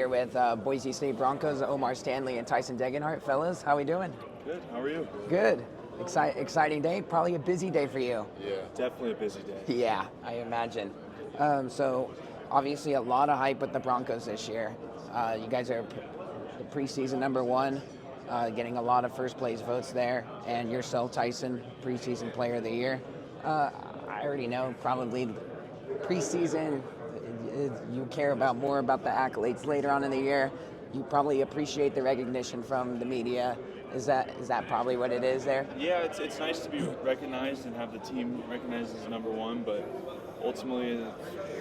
Here with Boise State Broncos, Omar Stanley and Tyson Degenhart. Fellas, how we doing? Good. How are you? Good. Exciting day. Probably a busy day for you. Yeah, definitely a busy day. Yeah, I imagine. So, obviously, a lot of hype with the Broncos this year. You guys are the preseason number one, getting a lot of first place votes there, and yourself, Tyson, preseason player of the year. I already know probably preseason. You care about more about the accolades later on in the year. You probably appreciate the recognition from the media. Is that probably what it is there? Yeah, it's nice to be recognized and have the team recognized as number one, but ultimately the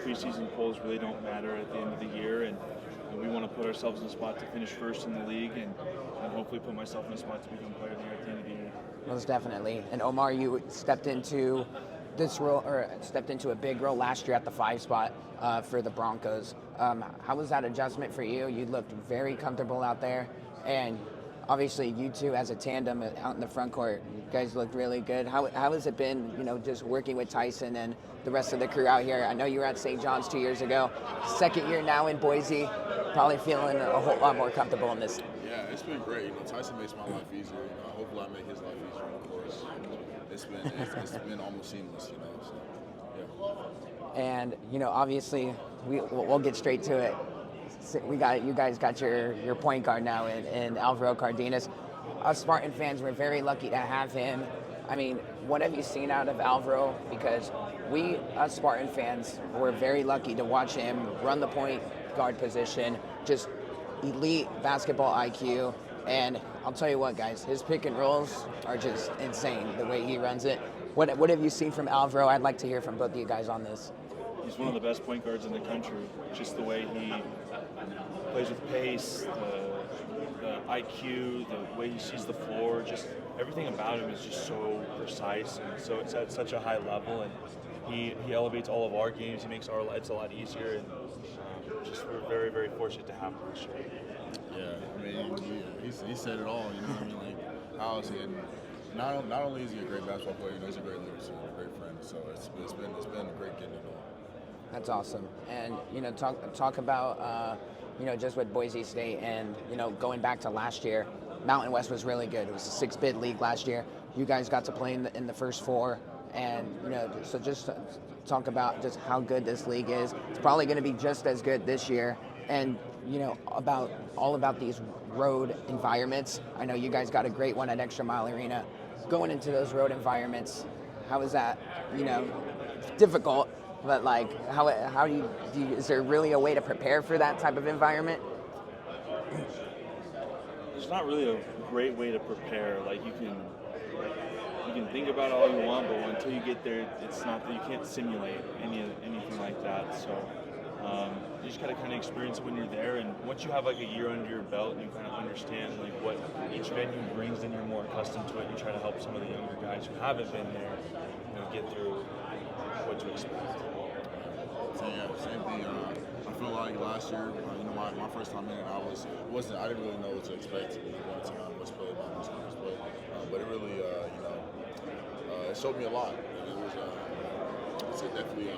preseason polls really don't matter at the end of the year, and we want to put ourselves in a spot to finish first in the league and hopefully put myself in a spot to become player of the year at the end of the year. Most definitely. And Omar, you stepped into this role, or stepped into a big role last year at the 5 spot for the Broncos. How was that adjustment for you? You looked very comfortable out there, and obviously you two as a tandem out in the front court, you guys looked really good. How has it been, just working with Tyson and the rest of the crew out here? I know you were at St. John's 2 years ago. Second year now in Boise, probably feeling a whole lot more comfortable in this. Yeah, it's been great. Tyson makes my life easier. Hopefully I make his life easier on the course. It's been almost seamless. So yeah. And obviously we'll get straight to it. You guys got your point guard now in Alvaro Cardenas. Us Spartan fans, we're very lucky to have him. I mean, what have you seen out of Alvaro? Because us Spartan fans, were very lucky to watch him run the point guard position, just elite basketball IQ. And I'll tell you what, guys, his pick and rolls are just insane, the way he runs it. What have you seen from Alvaro? I'd like to hear from both of you guys on this. He's one of the best point guards in the country. Just the way he plays with pace, the IQ, the way he sees the floor, just everything about him is just so precise, and so it's at such a high level, and he elevates all of our games. He makes our lives a lot easier, and just we're very, very fortunate to have him this year. Yeah, he said it all. Like how is he? And not only is he a great basketball player, he's a great leader, too, and a great friend. So it's been great getting to know him. That's awesome. And talk about just with Boise State and going back to last year, Mountain West was really good. It was a 6-bid league last year. You guys got to play in the first 4, and so just talk about just how good this league is. It's probably going to be just as good this year, and about these road environments. I know you guys got a great one at Extra Mile Arena. Going into those road environments, how is that? It's difficult. But how do you is there really a way to prepare for that type of environment? There's not really a great way to prepare. Like you can think about it all you want, but until you get there, it's not that you can't simulate anything like that. So you just gotta kind of experience it when you're there, and once you have like a year under your belt, and you kind of understand like what each venue brings, then you're more accustomed to it. And you try to help some of the younger guys who haven't been there, get through what to expect. Yeah, same thing. I feel like last year, my first time in, I didn't really know what to expect going to West play, West play, but it really, it showed me a lot. It was, it's definitely, an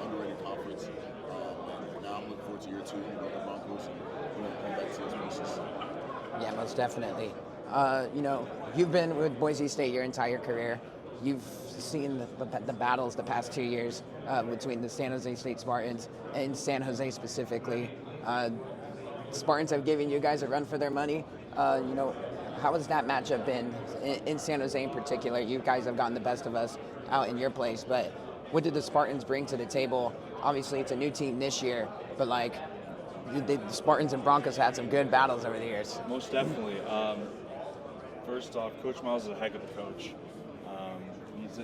underrated conference. And now I'm looking forward to year 2, the Broncos, and come back to those places. Yeah, most definitely. You've been with Boise State your entire career. You've seen the battles the past 2 years between the San Jose State Spartans and San Jose specifically. Spartans have given you guys a run for their money. How has that matchup been in San Jose in particular? You guys have gotten the best of us out in your place, but what did the Spartans bring to the table? Obviously, it's a new team this year, but the Spartans and Broncos had some good battles over the years. Most definitely. First off, Coach Miles is a heck of a coach.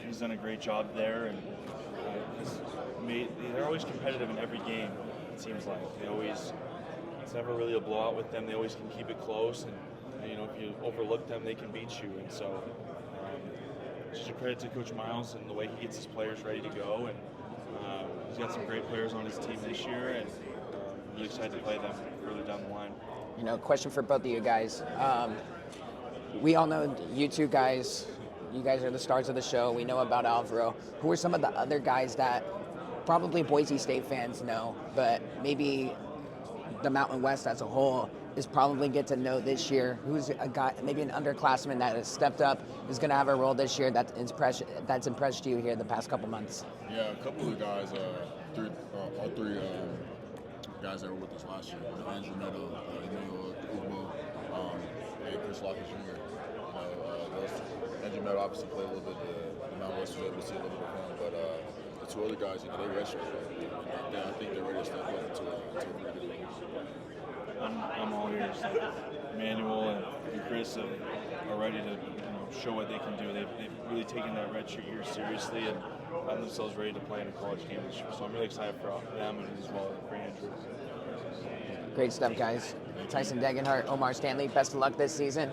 He's done a great job there, and they're always competitive in every game. It seems like it's never really a blowout with them. They always can keep it close, and if you overlook them, they can beat you. And so, just a credit to Coach Miles and the way he gets his players ready to go. And he's got some great players on his team this year, and I'm really excited to play them further down the line. Question for both of you guys. We all know you two guys. You guys are the stars of the show. We know about Alvaro. Who are some of the other guys that probably Boise State fans know, but maybe the Mountain West as a whole is probably get to know this year who's a guy, maybe an underclassman that has stepped up, is going to have a role this year that's impressed you here the past couple months? Yeah, a couple of guys, all three guys that were with us last year, Andrew Neto, Emmanuel Ugbo, and Chris Lockett Jr. Andrew Neto obviously played a little bit. The Mountain West was able to see a little bit of him, but the two other guys, they redshirted. I think they're ready to step up into a really good league. I'm all ears. Emmanuel and Chris are ready to show what they can do. They've really taken that redshirt year seriously and gotten themselves ready to play in a college game this year. So I'm really excited for them and as well for Andrew. Great stuff, guys. Tyson Degenhart, Omar Stanley, best of luck this season.